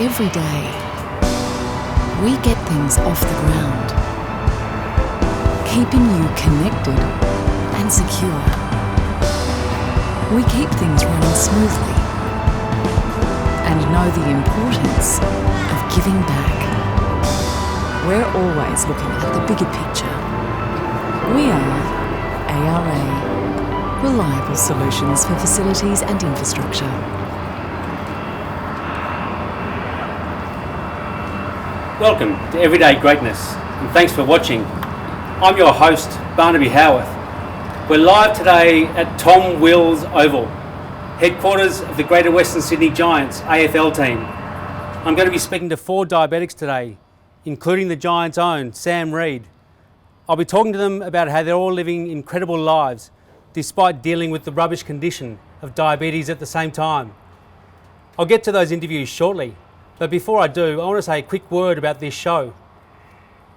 Every day, we get things off the ground, keeping you connected and secure. We keep things running smoothly and know the importance of giving back. We're always looking at the bigger picture. We are ARA, reliable solutions for facilities and infrastructure. Welcome to Everyday Greatness, and thanks for watching. I'm your host, Barnaby Howarth. We're live today at Tom Wills Oval, headquarters of the Greater Western Sydney Giants AFL team. I'm going to be speaking to 4 diabetics today, including the Giants' own Sam Reid. I'll be talking to them about how they're all living incredible lives despite dealing with the rubbish condition of diabetes at the same time. I'll get to those interviews shortly. But before I do, I want to say a quick word about this show.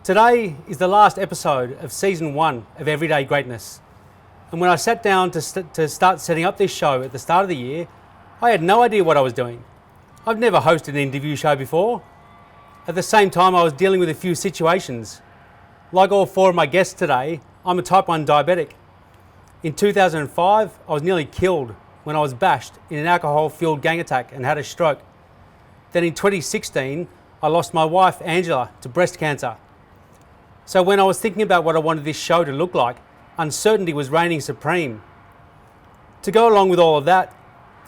Today is the last episode of Season 1 of Everyday Greatness. And when I sat down to start setting up this show at the start of the year, I had no idea what I was doing. I've never hosted an interview show before. At the same time, I was dealing with a few situations. Like all 4 of my guests today, I'm a type 1 diabetic. In 2005, I was nearly killed when I was bashed in an alcohol-fueled gang attack and had a stroke. Then in 2016, I lost my wife, Angela, to breast cancer. So when I was thinking about what I wanted this show to look like, uncertainty was reigning supreme. To go along with all of that,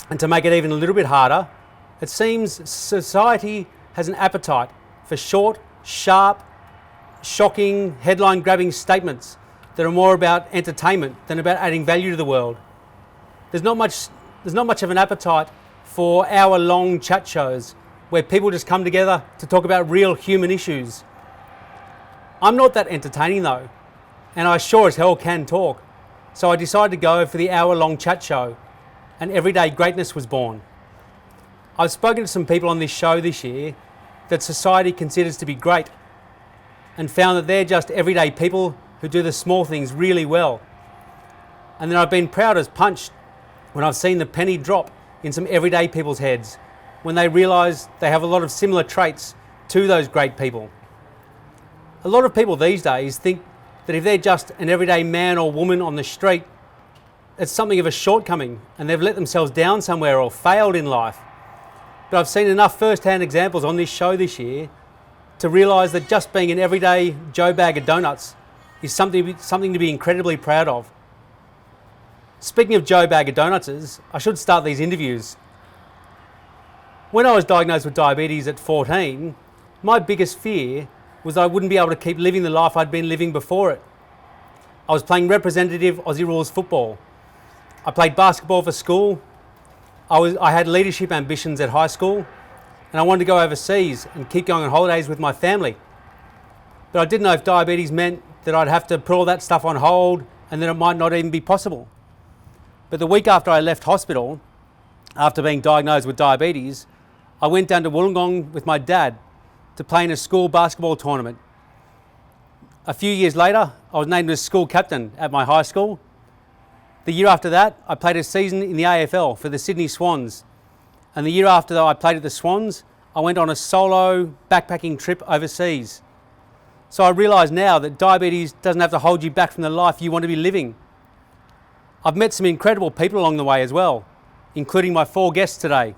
and to make it even a little bit harder, it seems society has an appetite for short, sharp, shocking, headline-grabbing statements that are more about entertainment than about adding value to the world. There's not much of an appetite for hour-long chat shows where people just come together to talk about real human issues. I'm not that entertaining though, and I sure as hell can talk. So I decided to go for the hour-long chat show, and Everyday Greatness was born. I've spoken to some people on this show this year that society considers to be great, and found that they're just everyday people who do the small things really well. And then I've been proud as punch when I've seen the penny drop in some everyday people's heads when they realise they have a lot of similar traits to those great people. A lot of people these days think that if they're just an everyday man or woman on the street, it's something of a shortcoming and they've let themselves down somewhere or failed in life. But I've seen enough first-hand examples on this show this year to realise that just being an everyday Joe bag of donuts is something to be incredibly proud of. Speaking of Joe bag of donuts, I should start these interviews. When I was diagnosed with diabetes at 14, my biggest fear was I wouldn't be able to keep living the life I'd been living before it. I was playing representative Aussie rules football. I played basketball for school. I had leadership ambitions at high school, and I wanted to go overseas and keep going on holidays with my family. But I didn't know if diabetes meant that I'd have to put all that stuff on hold and that it might not even be possible. But the week after I left hospital, after being diagnosed with diabetes, I went down to Wollongong with my dad to play in a school basketball tournament. A few years later, I was named as school captain at my high school. The year after that, I played a season in the AFL for the Sydney Swans. And the year after I played at the Swans, I went on a solo backpacking trip overseas. So I realise now that diabetes doesn't have to hold you back from the life you want to be living. I've met some incredible people along the way as well, including my 4 guests today.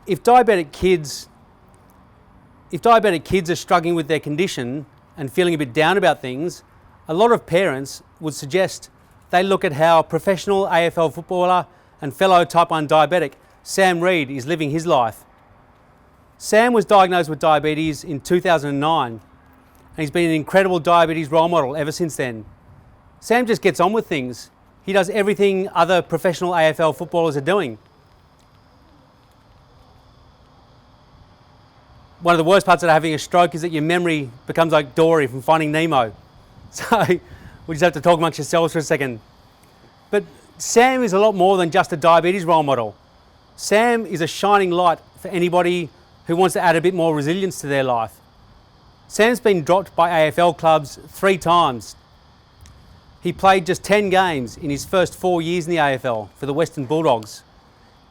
If diabetic kids are struggling with their condition and feeling a bit down about things, a lot of parents would suggest they look at how professional AFL footballer and fellow type 1 diabetic Sam Reid is living his life. Sam was diagnosed with diabetes in 2009 and he's been an incredible diabetes role model ever since then. Sam just gets on with things. He does everything other professional AFL footballers are doing. One of the worst parts of having a stroke is that your memory becomes like Dory from Finding Nemo. So we just have to talk amongst yourselves for a second. But Sam is a lot more than just a diabetes role model. Sam is a shining light for anybody who wants to add a bit more resilience to their life. Sam's been dropped by AFL clubs 3 times. He played just 10 games in his first 4 years in the AFL for the Western Bulldogs.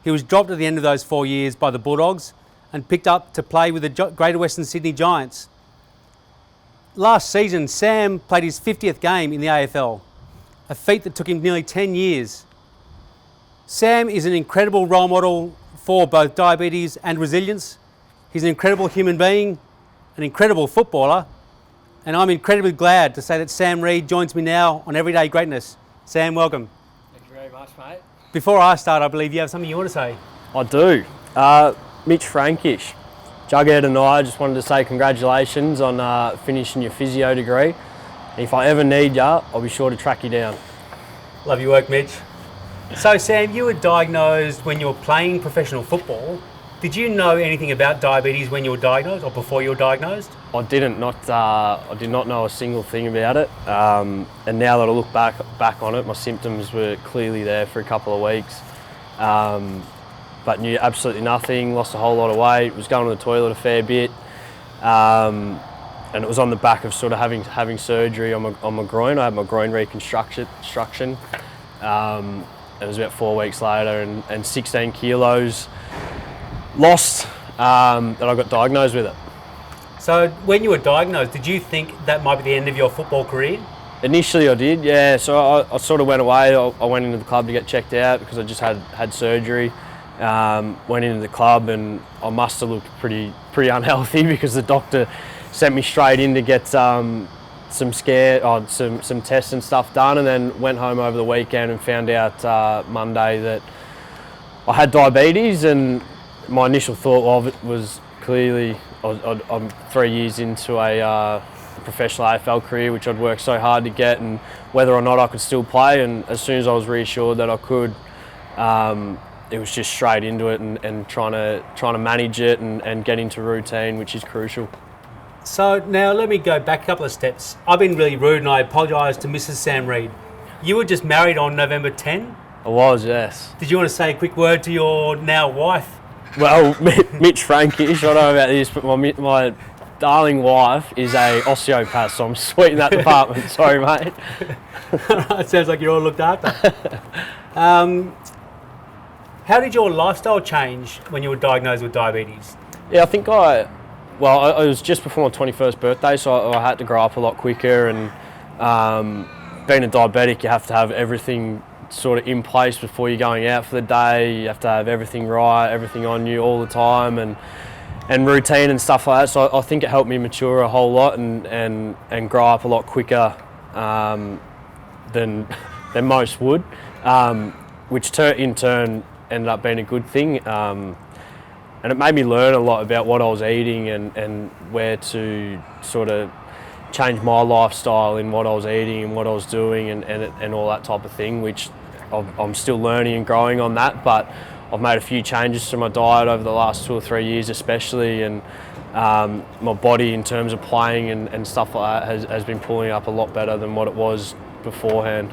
He was dropped at the end of those 4 years by the Bulldogs and picked up to play with the Greater Western Sydney Giants. Last season, Sam played his 50th game in the AFL, a feat that took him nearly 10 years. Sam is an incredible role model for both diabetes and resilience. He's an incredible human being, an incredible footballer, and I'm incredibly glad to say that Sam Reid joins me now on Everyday Greatness. Sam, welcome. Thank you very much, mate. Before I start, I believe you have something you want to say. I do. Mitch Frankish, Jughead and I just wanted to say congratulations on finishing your physio degree. And if I ever need you, I'll be sure to track you down. Love your work, Mitch. So Sam, you were diagnosed when you were playing professional football. Did you know anything about diabetes when you were diagnosed or before you were diagnosed? I didn't. I did not know a single thing about it. And now that I look back on it, my symptoms were clearly there for a couple of weeks. But knew absolutely nothing, lost a whole lot of weight, was going to the toilet a fair bit. And it was on the back of sort of having surgery on my groin. I had my groin reconstruction. It was about 4 weeks later and 16 kilos lost that I got diagnosed with it. So when you were diagnosed, did you think that might be the end of your football career? Initially I did, yeah. So I sort of went away. I went into the club to get checked out because I just had surgery. Went into the club and I must have looked pretty unhealthy because the doctor sent me straight in to get some tests and stuff done, and then went home over the weekend and found out Monday that I had diabetes. And my initial thought of it was clearly I'm 3 years into a professional AFL career, which I'd worked so hard to get, and whether or not I could still play. And as soon as I was reassured that I could, it was just straight into it and trying to manage it and get into routine, which is crucial. So now let me go back a couple of steps. I've been really rude and I apologise to Mrs. Sam Reid. You were just married on November 10? I was, yes. Did you want to say a quick word to your now wife? Well, Mitch Frankish, I don't know about this, but my darling wife is a osteopath, so I'm sweet in that department. Sorry, mate. It sounds like you're all looked after. How did your lifestyle change when you were diagnosed with diabetes? Yeah, I think it was just before my 21st birthday, so I had to grow up a lot quicker. And being a diabetic, you have to have everything sort of in place before you're going out for the day. You have to have everything right, everything on you all the time, and routine and stuff like that. So I think it helped me mature a whole lot and grow up a lot quicker than most would, which in turn ended up being a good thing. And it made me learn a lot about what I was eating and where to sort of change my lifestyle in what I was eating and what I was doing and all that type of thing, which I'm still learning and growing on that. But I've made a few changes to my diet over the last 2 or 3 years especially, and my body in terms of playing and stuff like that has been pulling up a lot better than what it was beforehand.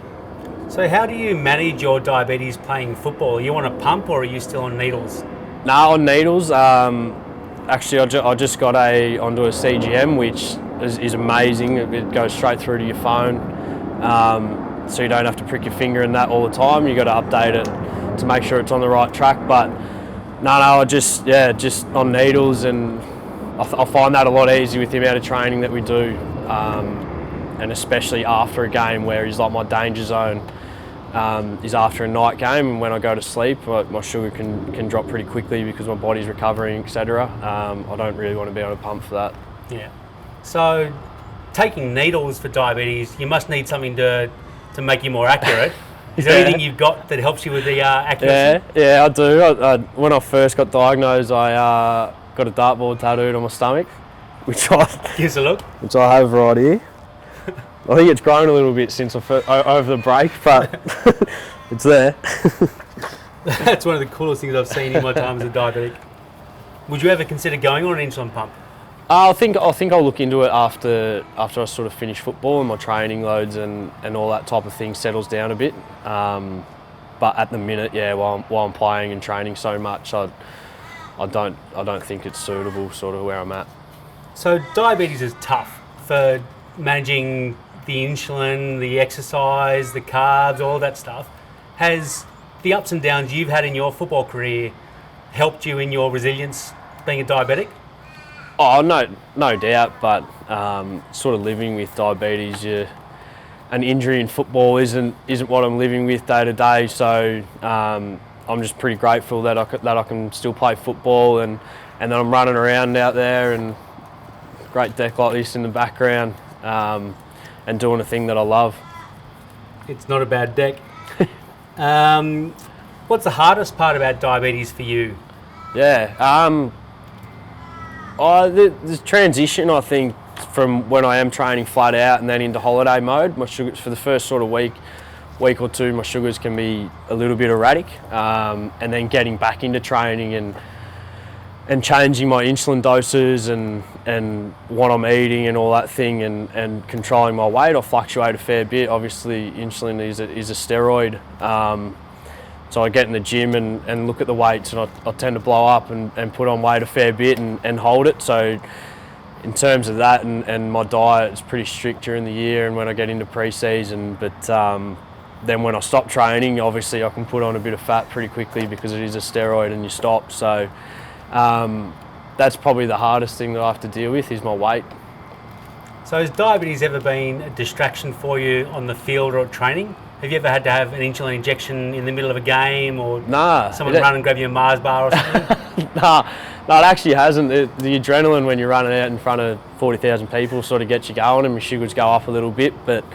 So how do you manage your diabetes playing football? Are you on a pump or are you still on needles? No, on needles. Actually, I just got onto a CGM, which is amazing. It goes straight through to your phone, so you don't have to prick your finger in that all the time. You got to update it to make sure it's on the right track. But I just on needles, and I find that a lot easier with the amount of training that we do, and especially after a game where is like my danger zone. Is after a night game, and when I go to sleep, my sugar can drop pretty quickly because my body's recovering, etc. I don't really want to be on a pump for that. Yeah. So, taking needles for diabetes, you must need something to make you more accurate. Is there anything you've got that helps you with the accuracy? Yeah, I do. When I first got diagnosed, I got a dartboard tattooed on my stomach, which Give us a look. Which I have right here. I think it's grown a little bit since over the break, but it's there. That's one of the coolest things I've seen in my time as a diabetic. Would you ever consider going on an insulin pump? I think I'll look into it after I sort of finish football and my training loads and all that type of thing settles down a bit. But at the minute, yeah, while I'm playing and training so much, I don't think it's suitable sort of where I'm at. So diabetes is tough for managing the insulin, the exercise, the carbs, all that stuff. Has the ups and downs you've had in your football career helped you in your resilience being a diabetic? Oh, no doubt, but sort of living with diabetes, an injury in football isn't what I'm living with day to day. So I'm just pretty grateful that I can still play football and that I'm running around out there and great deck like this in the background and doing a thing that I love. It's not a bad deck. What's the hardest part about diabetes for you? Yeah, the transition, I think, from when I am training flat out and then into holiday mode. My sugars for the first sort of week or two, my sugars can be a little bit erratic, and then getting back into training and changing my insulin doses and what I'm eating and all that thing and controlling my weight. I fluctuate a fair bit. Obviously, insulin is a steroid. So I get in the gym and look at the weights, and I tend to blow up and put on weight a fair bit and hold it. So in terms of that and my diet, it's pretty strict during the year and when I get into pre-season. But then when I stop training, obviously I can put on a bit of fat pretty quickly because it is a steroid and you stop. So that's probably the hardest thing that I have to deal with is my weight. So has diabetes ever been a distraction for you on the field or at training? Have you ever had to have an insulin injection in the middle of a game or someone run and grab you a Mars bar or something? No, it actually hasn't. The adrenaline when you're running out in front of 40,000 people sort of gets you going and my sugars go up a little bit. But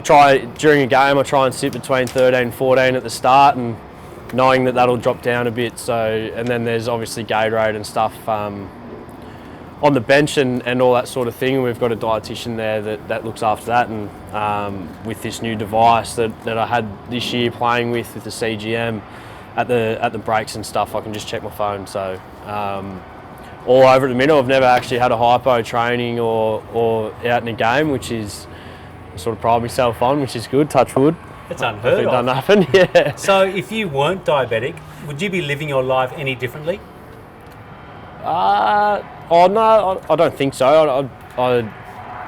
during a game, I try and sit between 13 and 14 at the start and knowing that that'll drop down a bit. So, and then there's obviously Gatorade and stuff on the bench and all that sort of thing. We've got a dietitian there that looks after that, and with this new device that I had this year playing with the CGM at the breaks and stuff, I can just check my phone. So all over at the minute, I've never actually had a hypo training or out in a game, which is sort of pride myself on, which is good, touch wood. It's unheard of. Done nothing, yeah. So if you weren't diabetic, would you be living your life any differently? Oh no, I don't think so. I'd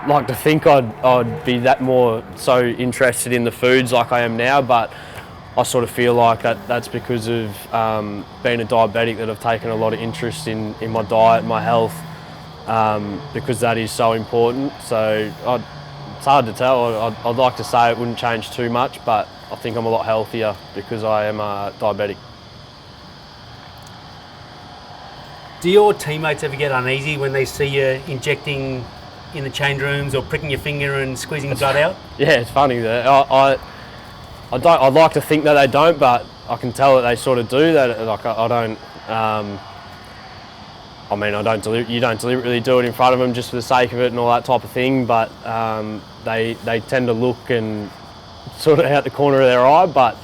like to think I'd be that more so interested in the foods like I am now, but I sort of feel like that's because of being a diabetic that I've taken a lot of interest in my diet, my health, because that is so important. So it's hard to tell. I'd like to say it wouldn't change too much, but I think I'm a lot healthier because I am diabetic. Do your teammates ever get uneasy when they see you injecting in the change rooms or pricking your finger and squeezing blood out? Yeah, it's funny that I'd like to think that they don't, but I can tell that they sort of do. That like I don't. I mean, you don't deliberately do it in front of them just for the sake of it and all that type of thing. But they tend to look and sort of out the corner of their eye, but.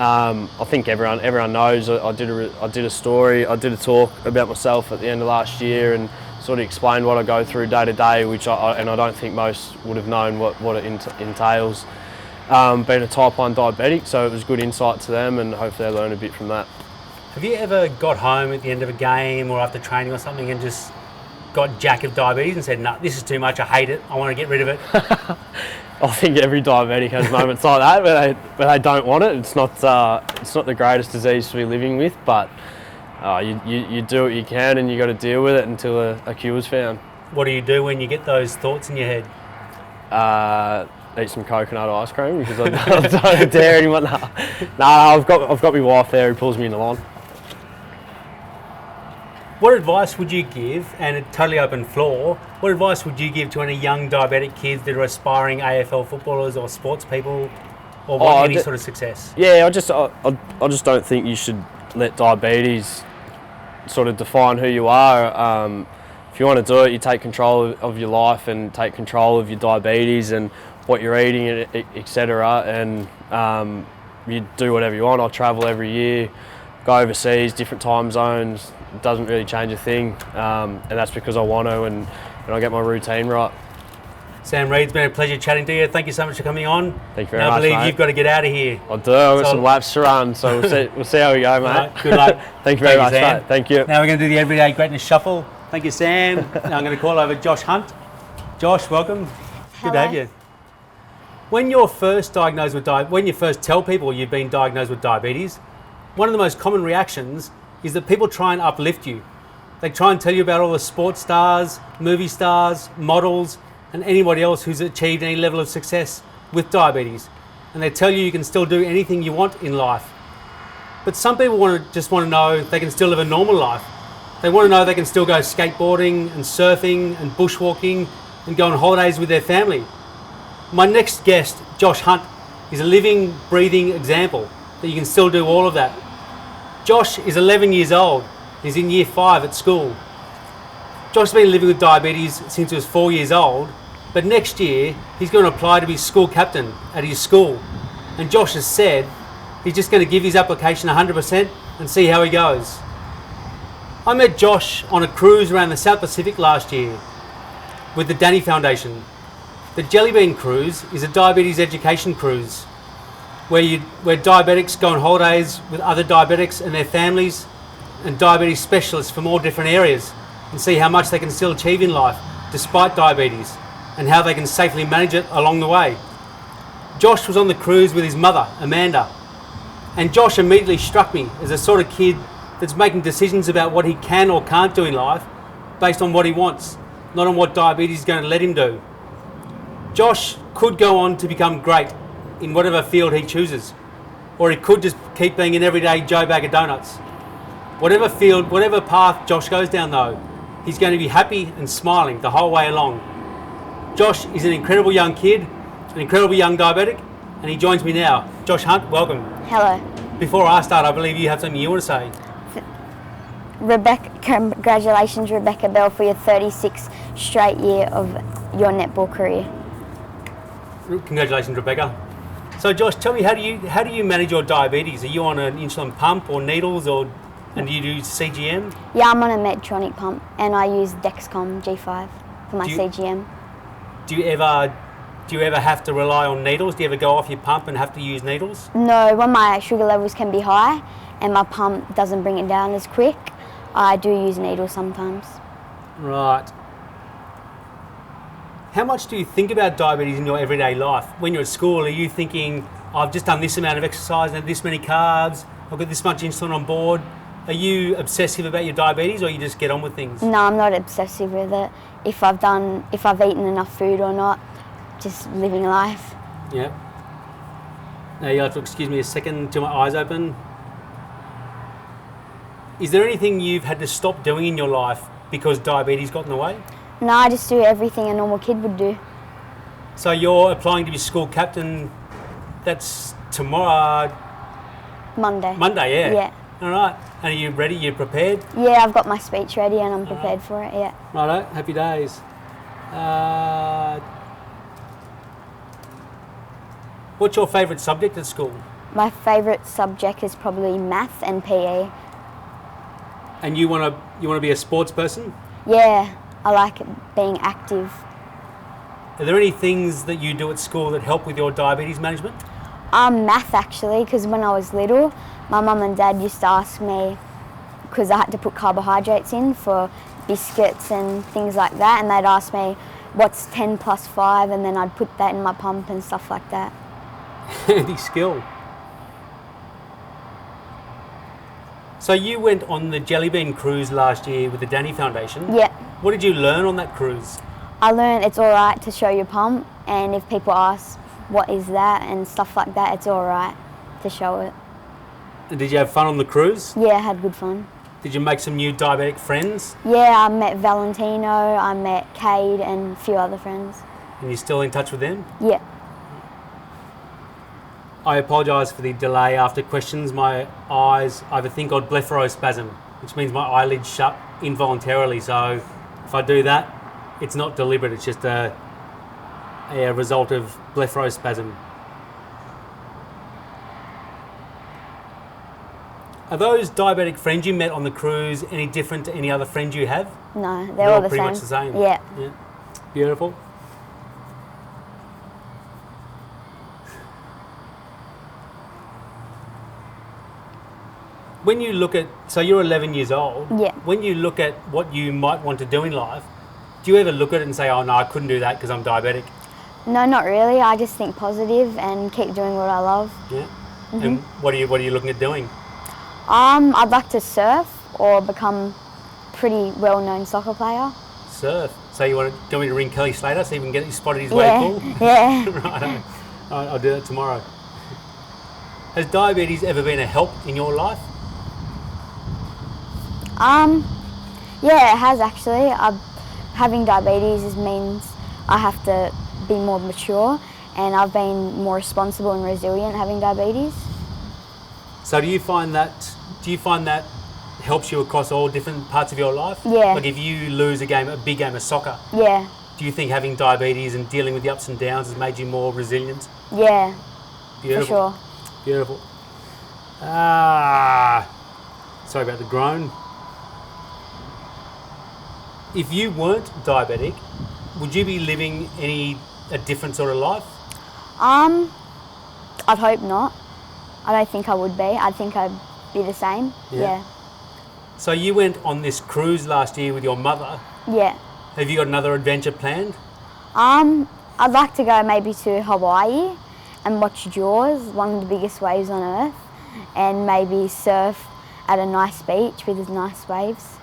I think everyone knows. I did a talk about myself at the end of last year and sort of explained what I go through day to day, which I don't think most would have known what it entails. Being a type 1 diabetic, so it was good insight to them and hopefully they learn a bit from that. Have you ever got home at the end of a game or after training or something and just got jack of diabetes and said, no, this is too much, I hate it, I want to get rid of it? I think every diabetic has moments like that, but they don't want it. It's not the greatest disease to be living with, but you do what you can and you got to deal with it until a cure is found. What do you do when you get those thoughts in your head? Eat some coconut ice cream because I don't dare anyone. No, I've got my wife there who pulls me in the lawn. What advice would you give, and a totally open floor, what advice would you give to any young diabetic kids that are aspiring AFL footballers or sports people or want any sort of success? Yeah, I just don't think you should let diabetes sort of define who you are. If you want to do it, you take control of your life and take control of your diabetes and what you're eating, etc. And you do whatever you want. I travel every year, go overseas, different time zones. It doesn't really change a thing, and that's because I want to and I get my routine right. Sam Reid, it's been a pleasure chatting to you. Thank you so much for coming on. Thank you very much, I believe mate. You've got to get out of here. I do. I've got some laps to run, so we'll see how we go, mate. Right, good luck. Thank you very much, Sam. mate. Thank you. Now we're going to do the Everyday Greatness Shuffle. Thank you, Sam. Now I'm going to call over Josh Hunt. Josh, welcome. Hello. Good to have you. When you're first diagnosed with when you first tell people you've been diagnosed with diabetes, one of the most common reactions is that people try and uplift you. They try and tell you about all the sports stars, movie stars, models, and anybody else who's achieved any level of success with diabetes. And they tell you you can still do anything you want in life. But some people just want to know they can still live a normal life. They want to know they can still go skateboarding and surfing and bushwalking and go on holidays with their family. My next guest, Josh Hunt, is a living, breathing example that you can still do all of that. Josh is 11 years old. He's in year 5 at school. Josh has been living with diabetes since he was 4 years old, but next year he's going to apply to be school captain at his school. And Josh has said he's just going to give his application 100% and see how he goes. I met Josh on a cruise around the South Pacific last year with the Danny Foundation. The Jelly Bean Cruise is a diabetes education cruise where diabetics go on holidays with other diabetics and their families and diabetes specialists from all different areas and see how much they can still achieve in life despite diabetes and how they can safely manage it along the way. Josh was on the cruise with his mother, Amanda, and Josh immediately struck me as the sort of kid that's making decisions about what he can or can't do in life based on what he wants, not on what diabetes is going to let him do. Josh could go on to become great in whatever field he chooses, or he could just keep being an everyday Joe Bag of Donuts. Whatever field, whatever path Josh goes down though, he's going to be happy and smiling the whole way along. Josh is an incredible young kid, an incredible young diabetic, and he joins me now. Josh Hunt, welcome. Hello. Before I start, I believe you have something you want to say. Rebecca, congratulations, Rebecca Bell, for your 36th straight year of your netball career. Congratulations, Rebecca. So, Josh, tell me, how do you manage your diabetes? Are you on an insulin pump or needles, and do you do CGM? Yeah, I'm on a Medtronic pump, and I use Dexcom G5 for my CGM. Do you ever have to rely on needles? Do you ever go off your pump and have to use needles? No, when my sugar levels can be high and my pump doesn't bring it down as quick, I do use needles sometimes. Right. How much do you think about diabetes in your everyday life? When you're at school, are you thinking, I've just done this amount of exercise and this many carbs, I've got this much insulin on board? Are you obsessive about your diabetes, or you just get on with things? No, I'm not obsessive with it. If I've eaten enough food or not, just living life. Yeah. Now you have to excuse me a second till my eyes open. Is there anything you've had to stop doing in your life because diabetes got in the way? No, I just do everything a normal kid would do. So you're applying to be school captain, that's tomorrow? Monday. Monday, yeah? Yeah. All right. And are you ready? You prepared? Yeah, I've got my speech ready and I'm prepared for it, yeah. Righto, happy days. What's your favourite subject at school? My favourite subject is probably math and PE. And you want to be a sports person? Yeah, I like being active. Are there any things that you do at school that help with your diabetes management? Math actually, because when I was little, my mum and dad used to ask me, because I had to put carbohydrates in for biscuits and things like that, and they'd ask me, what's 10 plus 5, and then I'd put that in my pump and stuff like that. Handy skill. So you went on the Jelly Bean cruise last year with the Danny Foundation. Yeah. What did you learn on that cruise? I learned it's all right to show your pump, and if people ask what is that and stuff like that, it's all right to show it. And did you have fun on the cruise? Yeah, I had good fun. Did you make some new diabetic friends? Yeah, I met Valentino, I met Cade and a few other friends. And you're still in touch with them? Yeah. I apologise for the delay after questions. My eyes, I have a thing called blepharospasm, which means my eyelids shut involuntarily. So if I do that, it's not deliberate, it's just a result of blepharospasm. Are those diabetic friends you met on the cruise any different to any other friends you have? No, they're all the pretty same. much the same? Yeah. Yeah. Beautiful. When you look at, so you're 11 years old. Yeah. When you look at what you might want to do in life, do you ever look at it and say, oh no, I couldn't do that because I'm diabetic? No, not really. I just think positive and keep doing what I love. Yeah. And what are you looking at doing? I'd like to surf or become pretty well-known soccer player. Surf. So you want me to ring Kelly Slater so you can get you spotted his Yeah, wave pool? yeah. Right. I'll do that tomorrow. Has diabetes ever been a help in your life? Yeah, it has actually. Having diabetes means I have to be more mature, and I've been more responsible and resilient having diabetes. So do you find that helps you across all different parts of your life? Yeah. Like if you lose a big game of soccer, Yeah, do you think having diabetes and dealing with the ups and downs has made you more resilient? yeah, Beautiful. for sure. Beautiful. Sorry about the groan. If you weren't diabetic, would you be living a different sort of life? I'd hope not. I don't think I would be. I think I'd be the same. Yeah. So you went on this cruise last year with your mother. Yeah. Have you got another adventure planned? I'd like to go maybe to Hawaii and watch Jaws, one of the biggest waves on earth, and maybe surf at a nice beach with nice waves.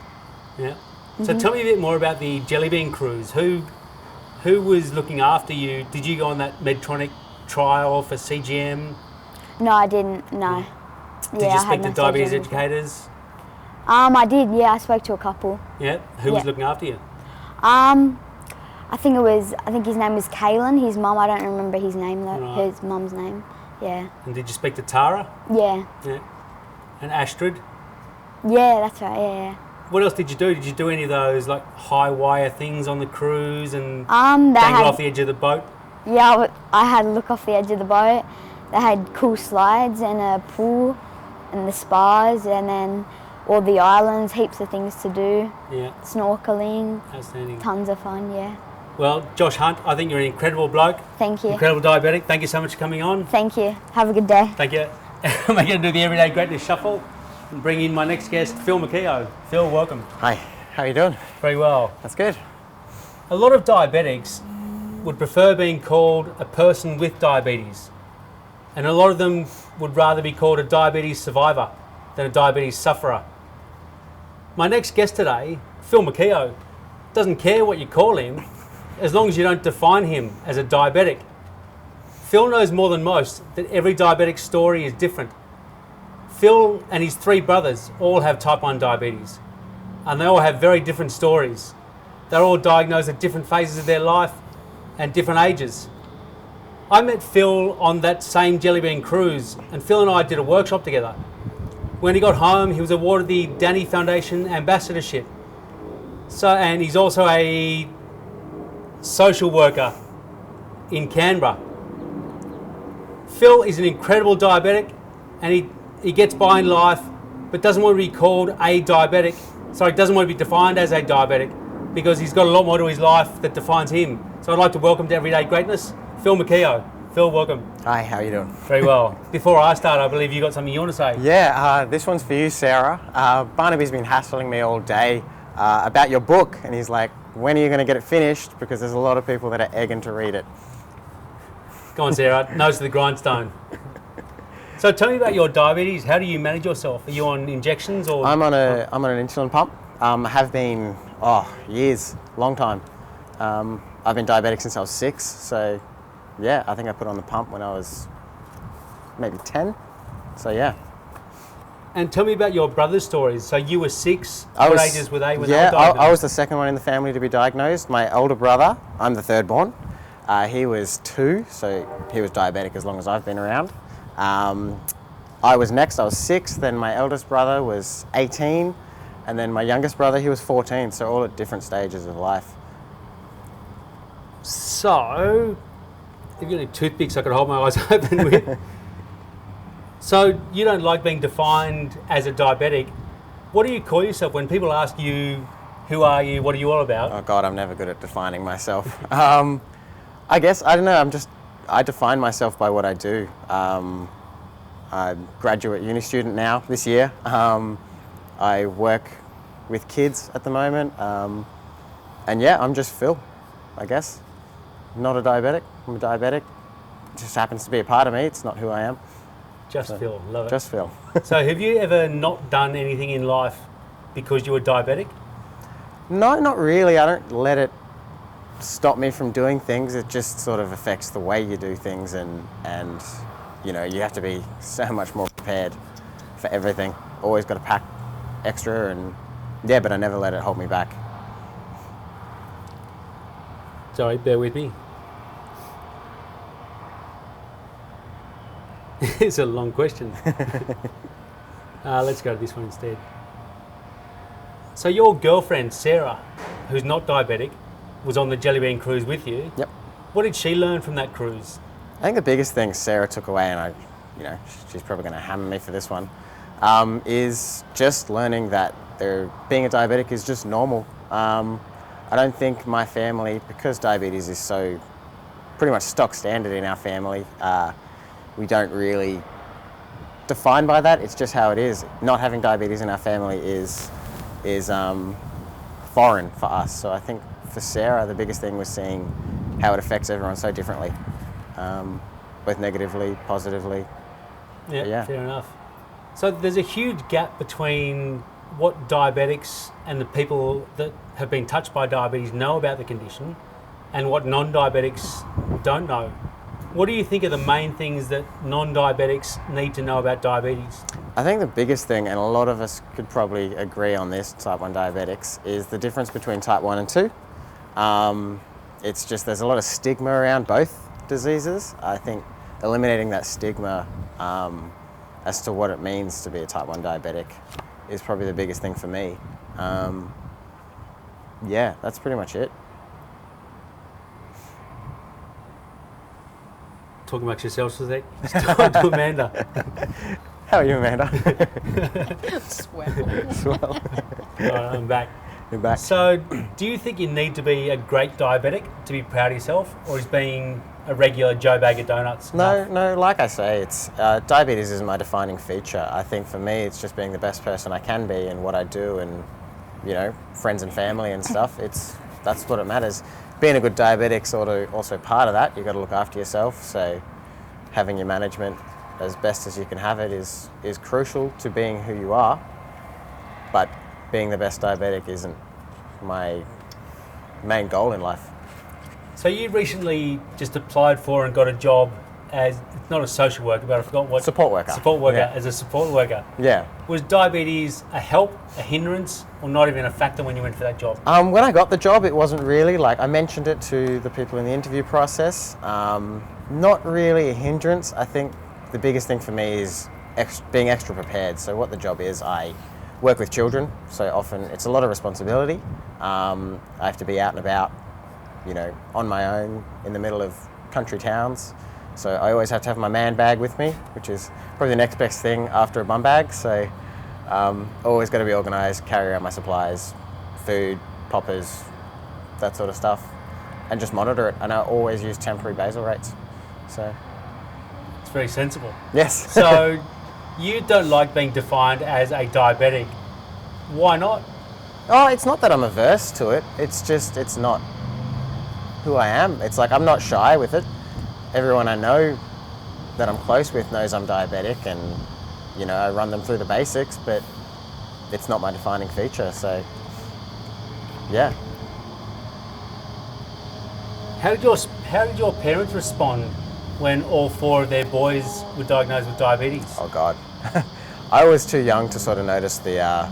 Yeah. So tell me a bit more about the Jelly Bean cruise. Who was looking after you? Did you go on that Medtronic trial for CGM? No, I didn't. No. Did you speak to diabetes educators? I did. Yeah, I spoke to a couple. Yeah. Who was looking after you? I think his name was Kalen. His mum, I don't remember his name though. Right. His mum's name. Yeah. And did you speak to Tara? Yeah. Yeah. And Astrid? Yeah, that's right. Yeah. What else did you do? Did you do any of those like high wire things on the cruise and They dangle off the edge of the boat? Yeah, I had a look off the edge of the boat. They had cool slides and a pool and the spas and then all the islands, heaps of things to do. Yeah. Snorkeling. Outstanding. Tons of fun, yeah. Well, Josh Hunt, I think you're an incredible bloke. Thank you. Incredible diabetic. Thank you so much for coming on. Thank you. Have a good day. Thank you. I'm going to do the Everyday Greatness Shuffle and bring in my next guest, Phil McKeough. Phil, welcome. Hi, how are you doing? Very well. That's good. A lot of diabetics would prefer being called a person with diabetes, and a lot of them would rather be called a diabetes survivor than a diabetes sufferer. My next guest today, Phil McKeough, doesn't care what you call him as long as you don't define him as a diabetic. Phil knows more than most that every diabetic story is different. Phil and his 3 brothers all have type 1 diabetes, and they all have very different stories. They're all diagnosed at different phases of their life and different ages. I met Phil on that same Jelly Bean cruise, and Phil and I did a workshop together. When he got home, he was awarded the Danny Foundation Ambassadorship. And he's also a social worker in Canberra. Phil is an incredible diabetic, and he gets by in life, but doesn't want to be called a diabetic. Sorry, doesn't want to be defined as a diabetic, because he's got a lot more to his life that defines him. So I'd like to welcome to Everyday Greatness, Phil McKeough. Phil, welcome. Hi, how are you doing? Very well. Before I start, I believe you got something you want to say. Yeah, this one's for you, Sarah. Barnaby's been hassling me all day about your book, and he's like, when are you going to get it finished? Because there's a lot of people that are egging to read it. Go on, Sarah. Nose to the grindstone. So tell me about your diabetes. How do you manage yourself? Are you on injections or? I'm on an insulin pump. Have been years, long time. I've been diabetic since I was 6. So yeah, I think I put on the pump when I was maybe 10. So yeah. And tell me about your brother's stories. So you were 6. What ages were they when they were Yeah, diagnosed? I was the second one in the family to be diagnosed. My older brother, I'm the third born. He was 2, so he was diabetic as long as I've been around. I was next, I was 6, then my eldest brother was 18, and then my youngest brother, he was 14, so all at different stages of life. So, if you got any toothpicks I could hold my eyes open with. So, you don't like being defined as a diabetic. What do you call yourself when people ask you, who are you, what are you all about? Oh God, I'm never good at defining myself. I guess, I don't know, I define myself by what I do. I'm a graduate uni student now, this year. I work with kids at the moment. And yeah, I'm just Phil, I guess. Not a diabetic, I'm a diabetic. It just happens to be a part of me, it's not who I am. Just Phil, love it. Just Phil. So have you ever not done anything in life because you were diabetic? No, not really. I don't let it stop me from doing things. It just sort of affects the way you do things, and you know, you have to be so much more prepared for everything. Always got to pack extra, and yeah, but I never let it hold me back. Sorry, bear with me. It's a long question. Let's go to this one instead. So your girlfriend, Sarah, who's not diabetic, was on the Jelly Bean cruise with you. Yep. What did she learn from that cruise? I think the biggest thing Sarah took away, and she's probably going to hammer me for this one, is just learning that being a diabetic is just normal. I don't think my family, because diabetes is so pretty much stock standard in our family, we don't really define by that. It's just how it is. Not having diabetes in our family is foreign for us. So I think for Sarah, the biggest thing was seeing how it affects everyone so differently, both negatively, positively. Yeah, fair enough. So there's a huge gap between what diabetics and the people that have been touched by diabetes know about the condition and what non-diabetics don't know. What do you think are the main things that non-diabetics need to know about diabetes? I think the biggest thing, and a lot of us could probably agree on this, type 1 diabetics, is the difference between type 1 and 2. It's just there's a lot of stigma around both diseases. I think eliminating that stigma as to what it means to be a type 1 diabetic is probably the biggest thing for me. Yeah, that's pretty much it. Talking about yourself, Suzette. Talk to Amanda. How are you, Amanda? Swell. All right, I'm back. You're back. So, do you think you need to be a great diabetic to be proud of yourself, or is being a regular Joe Bag of Donuts enough? No. Like I say, it's diabetes isn't my defining feature. I think for me, it's just being the best person I can be in what I do, and friends and family and stuff. That's what it matters. Being a good diabetic's also part of that. You've got to look after yourself. So, having your management as best as you can have it is crucial to being who you are. But being the best diabetic isn't my main goal in life. So you recently just applied for and got a job as, it's not a social worker, but I forgot what... Support worker. Support worker, Yeah. as a support worker. Yeah. Was diabetes a help, a hindrance, or not even a factor when you went for that job? When I got the job, it wasn't really. I mentioned it to the people in the interview process. Not really a hindrance. I think the biggest thing for me is being extra prepared. So what the job is, I work with children, so often it's a lot of responsibility. I have to be out and about, on my own in the middle of country towns. So I always have to have my man bag with me, which is probably the next best thing after a bum bag. So always got to be organised, carry around my supplies, food, poppers, that sort of stuff, and just monitor it. And I always use temporary basal rates. So It's very sensible. yes. So you don't like being defined as a diabetic. Why not? Oh, it's not that I'm averse to it. It's just, it's not who I am. It's like, I'm not shy with it. Everyone I know that I'm close with knows I'm diabetic, and, I run them through the basics, but it's not my defining feature. So, yeah. How did your parents respond when all 4 of their boys were diagnosed with diabetes? Oh God. I was too young to sort of notice the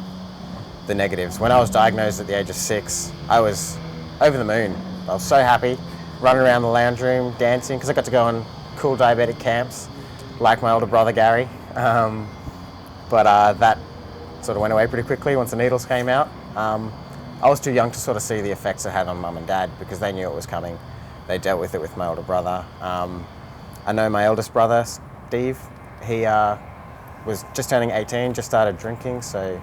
negatives. When I was diagnosed at the age of 6, I was over the moon. I was so happy, running around the lounge room, dancing, because I got to go on cool diabetic camps, like my older brother Gary. But that sort of went away pretty quickly once the needles came out. I was too young to sort of see the effects it had on mum and dad, because they knew it was coming. They dealt with it with my older brother. I know my eldest brother, Steve, he was just turning 18, just started drinking, so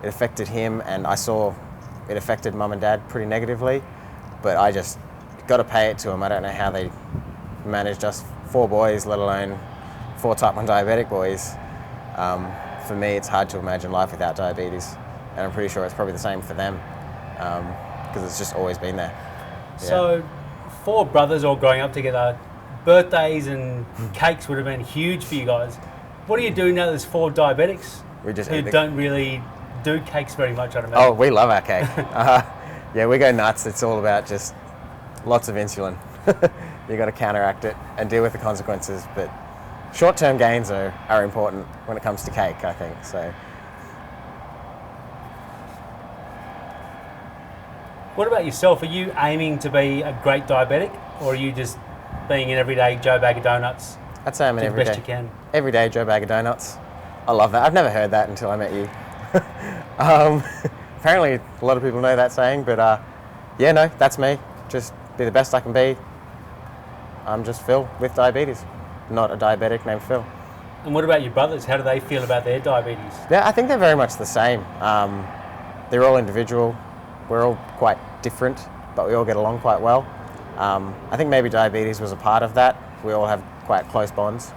it affected him, and I saw it affected mum and dad pretty negatively, but I just got to pay it to them. I don't know how they managed us 4 boys, let alone 4 type 1 diabetic boys. For me, it's hard to imagine life without diabetes, and I'm pretty sure it's probably the same for them, because it's just always been there. Yeah. So 4 brothers all growing up together, birthdays and cakes would have been huge for you guys. What do you do now there's 4 diabetics We just who eat don't really do cakes very much, I'd imagine? Oh, we love our cake. Yeah, we go nuts. It's all about just lots of insulin. You got to counteract it and deal with the consequences. But short-term gains are important when it comes to cake, I think. So. What about yourself? Are you aiming to be a great diabetic, or are you just being an everyday Joe Bag of Donuts? I'd say I'm an the best you can. Everyday Joe Bag of Donuts. I love that. I've never heard that until I met you. Apparently a lot of people know that saying, but yeah, no, that's me. Just be the best I can be. I'm just Phil with diabetes, not a diabetic named Phil. And what about your brothers? How do they feel about their diabetes? Yeah, I think they're very much the same. They're all individual. We're all quite different, but we all get along quite well. I think maybe diabetes was a part of that. We all have quite close bonds.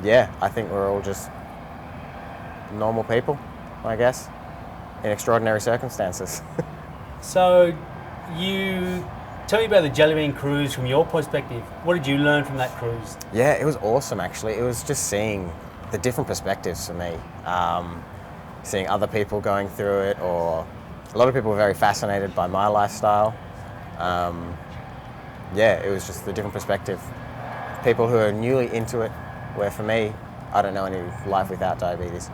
Yeah, I think we're all just normal people, I guess, in extraordinary circumstances. So, tell me about the Jelly Bean cruise from your perspective. What did you learn from that cruise? Yeah, it was awesome actually. It was just seeing the different perspectives for me. Seeing other people going through it, or a lot of people were very fascinated by my lifestyle. Yeah, it was just the different perspective. People who are newly into it, where for me, I don't know any life without diabetes.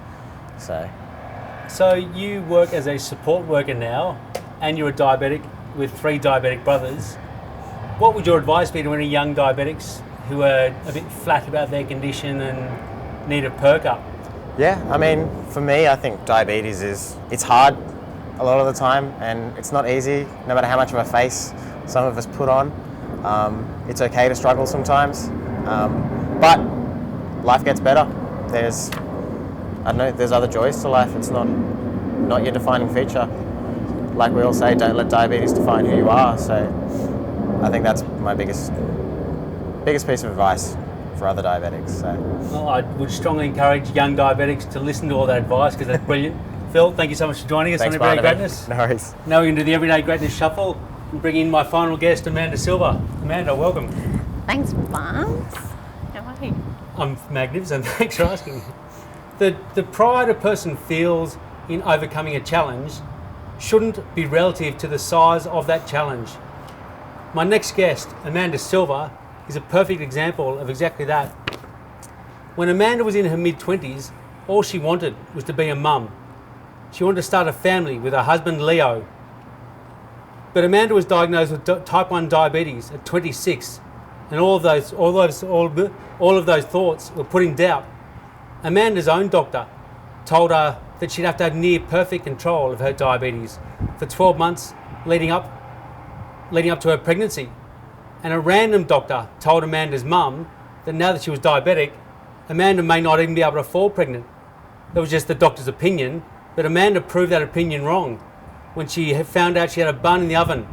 So you work as a support worker now, and you're a diabetic with 3 diabetic brothers. What would your advice be to any young diabetics who are a bit flat about their condition and need a perk up? Yeah, I mean, for me, I think diabetes it's hard a lot of the time, and it's not easy, no matter how much of a face some of us put on. It's okay to struggle sometimes, but life gets better. There's other joys to life. It's not your defining feature. Like we all say, don't let diabetes define who you are. So I think that's my biggest piece of advice for other diabetics. So. Well, I would strongly encourage young diabetics to listen to all that advice, because that's brilliant. Phil, thank you so much for joining us. Thanks, on Everyday Barnaby. Greatness. No worries. Now we're going to do the Everyday Greatness Shuffle and bring in my final guest, Amanda Silva. Amanda, welcome. Thanks, Barnes. How are you? I'm magnificent, thanks for asking. The pride a person feels in overcoming a challenge shouldn't be relative to the size of that challenge. My next guest, Amanda Silva, is a perfect example of exactly that. When Amanda was in her mid-20s, all she wanted was to be a mum. She wanted to start a family with her husband Leo. But Amanda was diagnosed with type 1 diabetes at 26, and all of those thoughts were put in doubt. Amanda's own doctor told her that she'd have to have near perfect control of her diabetes for 12 months leading up to her pregnancy. And a random doctor told Amanda's mum that now that she was diabetic, Amanda may not even be able to fall pregnant. That was just the doctor's opinion, but Amanda proved that opinion wrong when she found out she had a bun in the oven.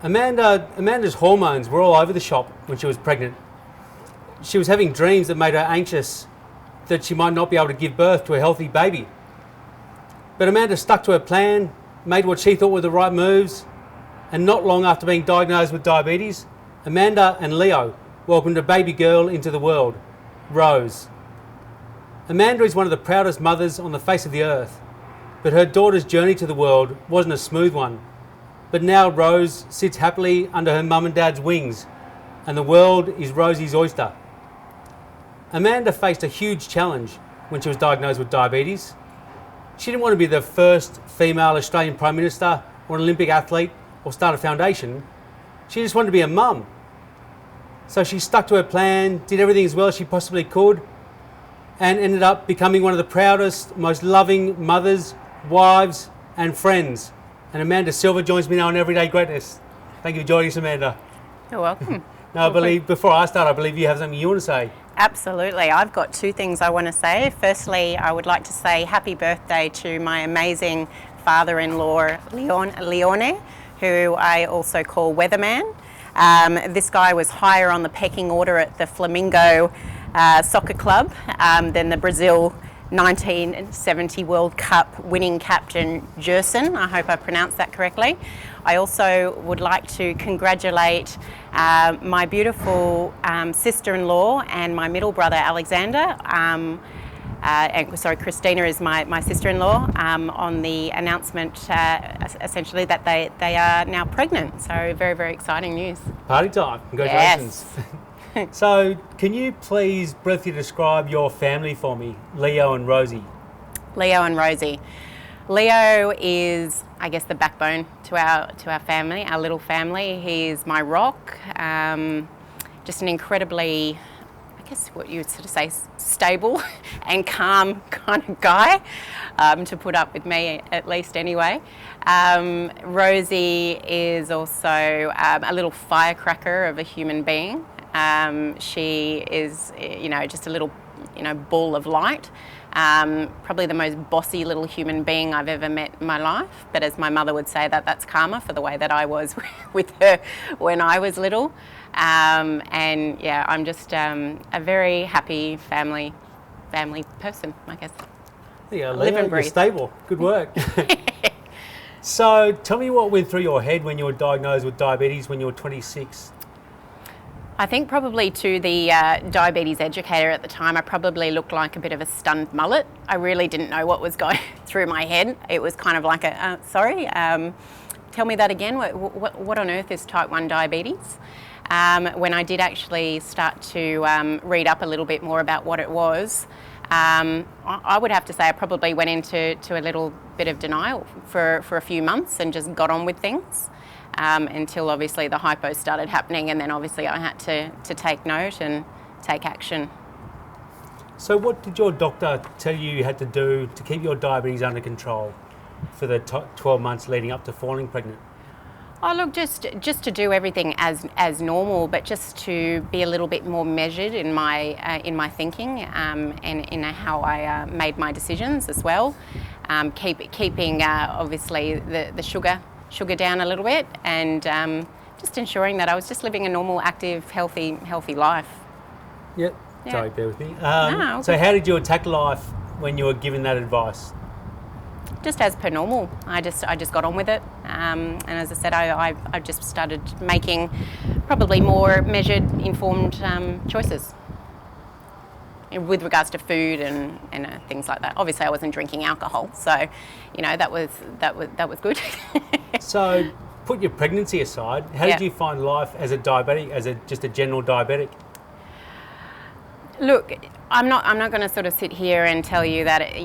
Amanda's hormones were all over the shop when she was pregnant. She was having dreams that made her anxious that she might not be able to give birth to a healthy baby. But Amanda stuck to her plan, made what she thought were the right moves, and not long after being diagnosed with diabetes, Amanda and Leo welcomed a baby girl into the world, Rose. Amanda is one of the proudest mothers on the face of the earth, but her daughter's journey to the world wasn't a smooth one. But now Rose sits happily under her mum and dad's wings, and the world is Rosie's oyster. Amanda faced a huge challenge when she was diagnosed with diabetes. She didn't want to be the first female Australian Prime Minister or an Olympic athlete or start a foundation. She just wanted to be a mum. So she stuck to her plan, did everything as well as she possibly could, and ended up becoming one of the proudest, most loving mothers, wives and friends. And Amanda Silva joins me now on Everyday Greatness. Thank you for joining us, Amanda. You're welcome. Now, before I start, I believe you have something you want to say. Absolutely. I've got 2 things I want to say. Firstly, I would like to say happy birthday to my amazing father-in-law, Leone, who I also call Weatherman. This guy was higher on the pecking order at the Flamingo Soccer Club than the Brazil 1970 World Cup winning captain Gerson. I hope I pronounced that correctly. I also would like to congratulate my beautiful sister-in-law and my middle brother Alexander. Christina is my sister-in-law, on the announcement essentially that they are now pregnant. So very, very exciting news. Party time. Congratulations. Yes. So can you please briefly describe your family for me, Leo and Rosie? Leo and Rosie. Leo is, I guess, the backbone to our family, our little family. He's my rock. Just an incredibly, I guess what you would sort of say, stable and calm kind of guy, to put up with me at least anyway. Rosie is also a little firecracker of a human being. She is, just a little, ball of light. Probably the most bossy little human being I've ever met in my life. But as my mother would say, that's karma for the way that I was with her when I was little. And yeah, I'm just a very happy family person, I guess. Yeah, Leo, you're stable. Good work. So tell me what went through your head when you were diagnosed with diabetes when you were 26. I think probably to the diabetes educator at the time, I probably looked like a bit of a stunned mullet. I really didn't know what was going through my head. It was kind of like tell me that again. What on earth is type 1 diabetes? When I did actually start to read up a little bit more about what it was, I would have to say I probably went into a little bit of denial for a few months and just got on with things. Until obviously the hypo started happening, and then obviously I had to take note and take action. So what did your doctor tell you had to do to keep your diabetes under control for the 12 months leading up to falling pregnant? Oh look, just to do everything as normal, but just to be a little bit more measured in my thinking, and in how I made my decisions as well. Keeping obviously the sugar down a little bit, and just ensuring that I was just living a normal, active, healthy life. Yep. Yeah. Sorry, bear with me. No, so how did you attack life when you were given that advice? Just as per normal. I just got on with it, and as I said, I just started making probably more measured, informed choices with regards to food and things like that. Obviously, I wasn't drinking alcohol, so that was good. So, put your pregnancy aside. How did you find life as a diabetic, as just a general diabetic? Look, I'm not going to sort of sit here and tell you that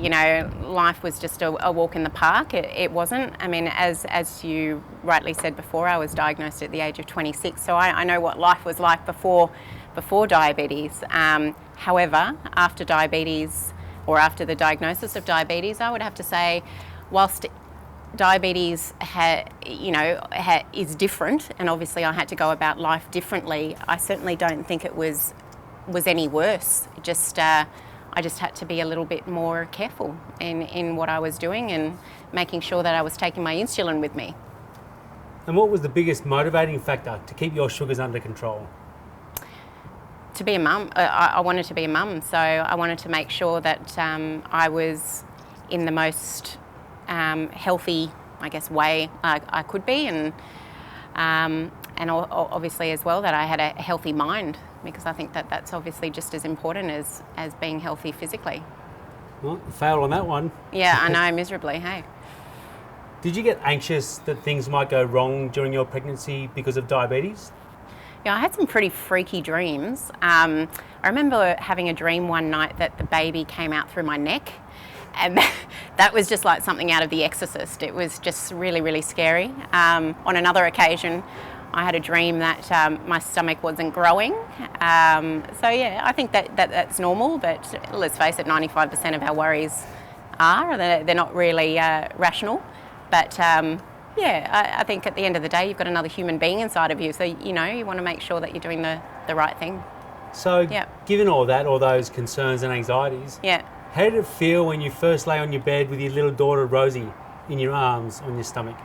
life was just a walk in the park. It wasn't. I mean, as you rightly said before, I was diagnosed at the age of 26, so I know what life was like before diabetes. However, after diabetes, or after the diagnosis of diabetes, I would have to say, whilst diabetes is different, and obviously I had to go about life differently, I certainly don't think it was any worse. I just had to be a little bit more careful in what I was doing and making sure that I was taking my insulin with me. And what was the biggest motivating factor to keep your sugars under control? To be a mum. I wanted to be a mum, so I wanted to make sure that I was in the most healthy, I guess, way I could be, and obviously as well that I had a healthy mind, because I think that that's obviously just as important as being healthy physically. Well, failed on that one. Yeah, I know, miserably, hey. Did you get anxious that things might go wrong during your pregnancy because of diabetes? Yeah, I had some pretty freaky dreams. I remember having a dream one night that the baby came out through my neck, and that was just like something out of The Exorcist. It was just really, really scary. On another occasion, I had a dream that my stomach wasn't growing. So yeah, I think that's normal, but let's face it, 95% of our worries are. They're not really rational. But I think at the end of the day, you've got another human being inside of you, so you want to make sure that you're doing the right thing. So given all those concerns and anxieties, how did it feel when you first lay on your bed with your little daughter Rosie in your arms on your stomach?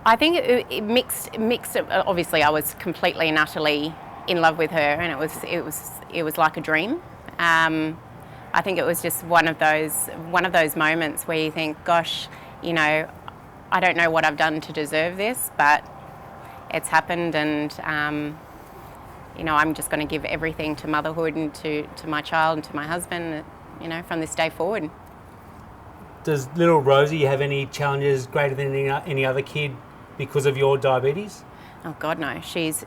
I think it mixed. Obviously, I was completely and utterly in love with her, and it was like a dream. I think it was just one of those moments where you think, gosh, I don't know what I've done to deserve this, but it's happened, and I'm just going to give everything to motherhood and to my child and to my husband, from this day forward. Does little Rosie have any challenges greater than any other kid because of your diabetes? Oh God, no. She's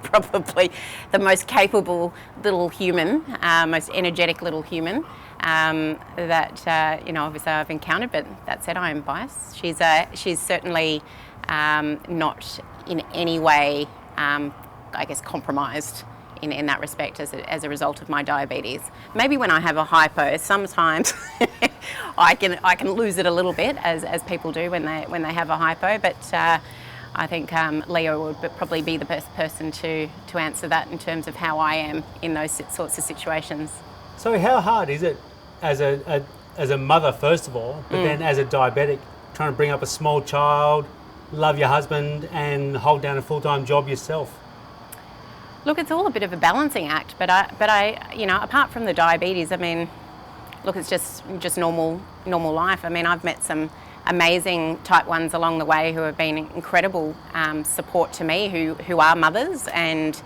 probably the most capable little human, most energetic little human that obviously I've encountered. But that said, I am biased. She's certainly not in any way, compromised in that respect as a result of my diabetes. Maybe when I have a hypo, sometimes I can lose it a little bit, as people do when they have a hypo. But I think Leo would probably be the best person to answer that in terms of how I am in those sorts of situations. So how hard is it as a mother, first of all, but then as a diabetic, trying to bring up a small child, love your husband and hold down a full-time job yourself? Look, it's all a bit of a balancing act, but I apart from the diabetes, look, it's just normal life. I've met some amazing type 1s along the way who have been incredible support to me, who are mothers and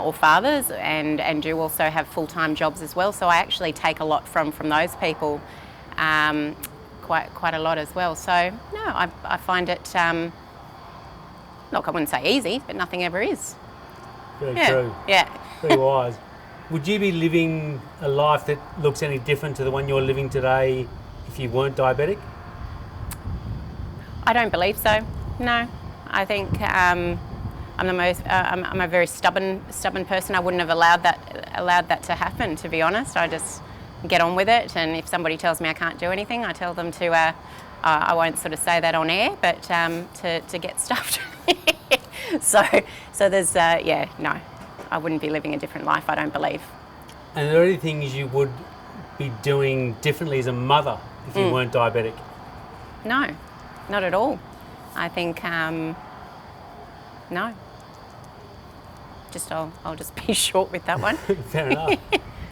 or fathers and do also have full-time jobs as well. So I actually take a lot from those people, quite a lot as well. So no, I find it, look, I wouldn't say easy, but nothing ever is. Very true. Yeah. Very wise. Would you be living a life that looks any different to the one you're living today if you weren't diabetic? I don't believe so. No, I think I'm a very stubborn person. I wouldn't have allowed that to happen, to be honest. I just get on with it, and if somebody tells me I can't do anything, I tell them to. I won't sort of say that on air, but to get stuffed. So there's no, I wouldn't be living a different life, I don't believe. And are there any things you would be doing differently as a mother if you weren't diabetic? No, not at all. I think no. I'll just be short with that one. Fair enough.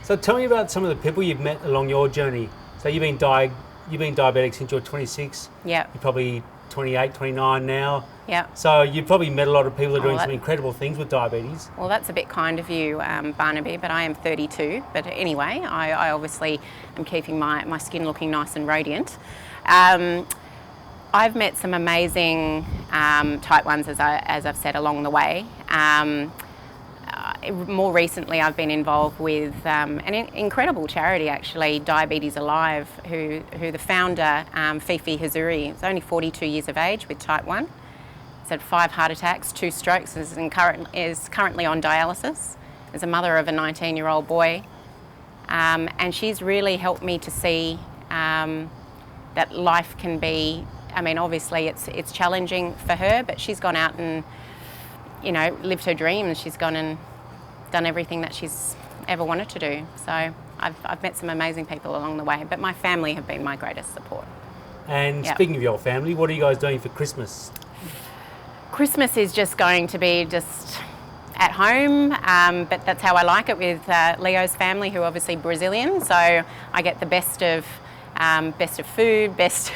So tell me about some of the people you've met along your journey. So you've been diabetic since you're 26. Yeah. You're probably 28, 29 now. Yeah. So you've probably met a lot of people who are doing some incredible things with diabetes. Well, that's a bit kind of you, Barnaby, but I am 32. But anyway, I obviously am keeping my skin looking nice and radiant. I've met some amazing type 1s, as I've said, along the way. More recently, I've been involved with an incredible charity, actually, Diabetes Alive, who the founder, Fifi Hazuri, is only 42 years of age with type 1. He's had 5 heart attacks, 2 strokes, is currently on dialysis. Is a mother of a 19-year-old boy. And she's really helped me to see that life can be, obviously it's challenging for her, but she's gone out and, lived her dreams. She's gone and done everything that she's ever wanted to do. So I've met some amazing people along the way, but my family have been my greatest support. And speaking of your family, what are you guys doing for Christmas? Christmas is just going to be just at home, but that's how I like it with Leo's family, who are obviously Brazilian. So I get the best of food, best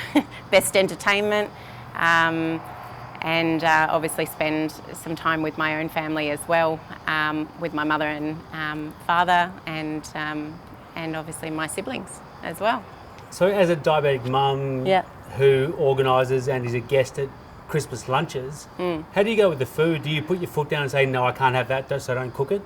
entertainment, and obviously spend some time with my own family as well, with my mother and father, and obviously my siblings as well. So as a diabetic mum who organises and is a guest at Christmas lunches, how do you go with the food? Do you put your foot down and say, no, I can't have that, so don't cook it?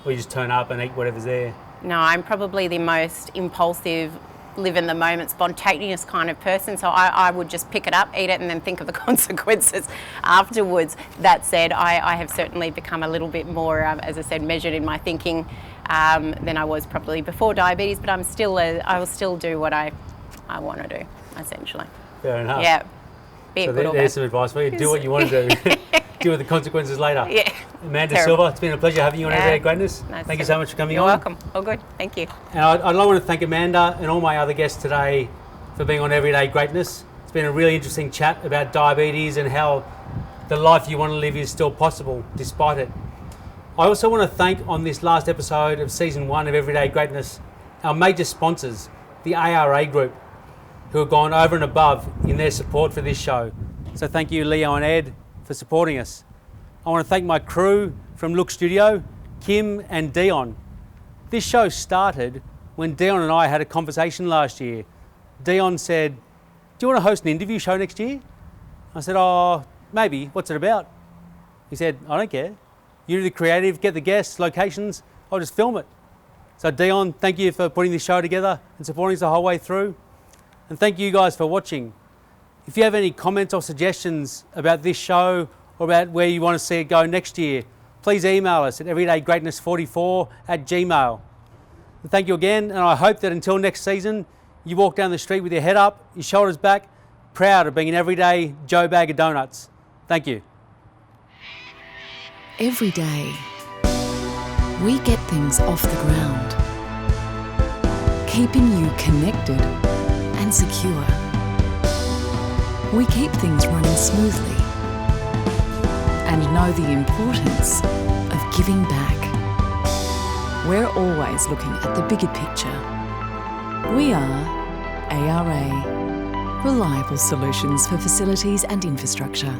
Or you just turn up and eat whatever's there? No, I'm probably the most impulsive, live in the moment, spontaneous kind of person. So I would just pick it up, eat it, and then think of the consequences afterwards. That said, I have certainly become a little bit more, as I said, measured in my thinking than I was probably before diabetes. But I will still do what I want to do, essentially. Fair enough. Yeah. Be so it good or bad. There's some advice for you. Do what you want to do. Deal with the consequences later. Yeah. Amanda Silva, it's been a pleasure having you on Everyday Greatness. Thank you so much for coming on. You're welcome. All good. Thank you. And I'd want to thank Amanda and all my other guests today for being on Everyday Greatness. It's been a really interesting chat about diabetes and how the life you want to live is still possible despite it. I also want to thank, on this last episode of Season 1 of Everyday Greatness, our major sponsors, the ARA Group, who have gone over and above in their support for this show. So thank you, Leo and Ed, for supporting us. I want to thank my crew, from Look Studio, Kim and Dion. This show started when Dion and I had a conversation last year. Dion said, "Do you want to host an interview show next year?" I said, "Oh, maybe. What's it about?" He said, "I don't care. You do the creative, get the guests, locations, I'll just film it." So Dion, thank you for putting this show together and supporting us the whole way through. And thank you guys for watching. If you have any comments or suggestions about this show or about where you want to see it go next year, please email us at everydaygreatness44@gmail.com. And thank you again, and I hope that until next season, you walk down the street with your head up, your shoulders back, proud of being an everyday Joe Bag of Donuts. Thank you. Every day, we get things off the ground, keeping you connected and secure. We keep things running smoothly and know the importance of giving back. We're always looking at the bigger picture. We are ARA, reliable solutions for facilities and infrastructure.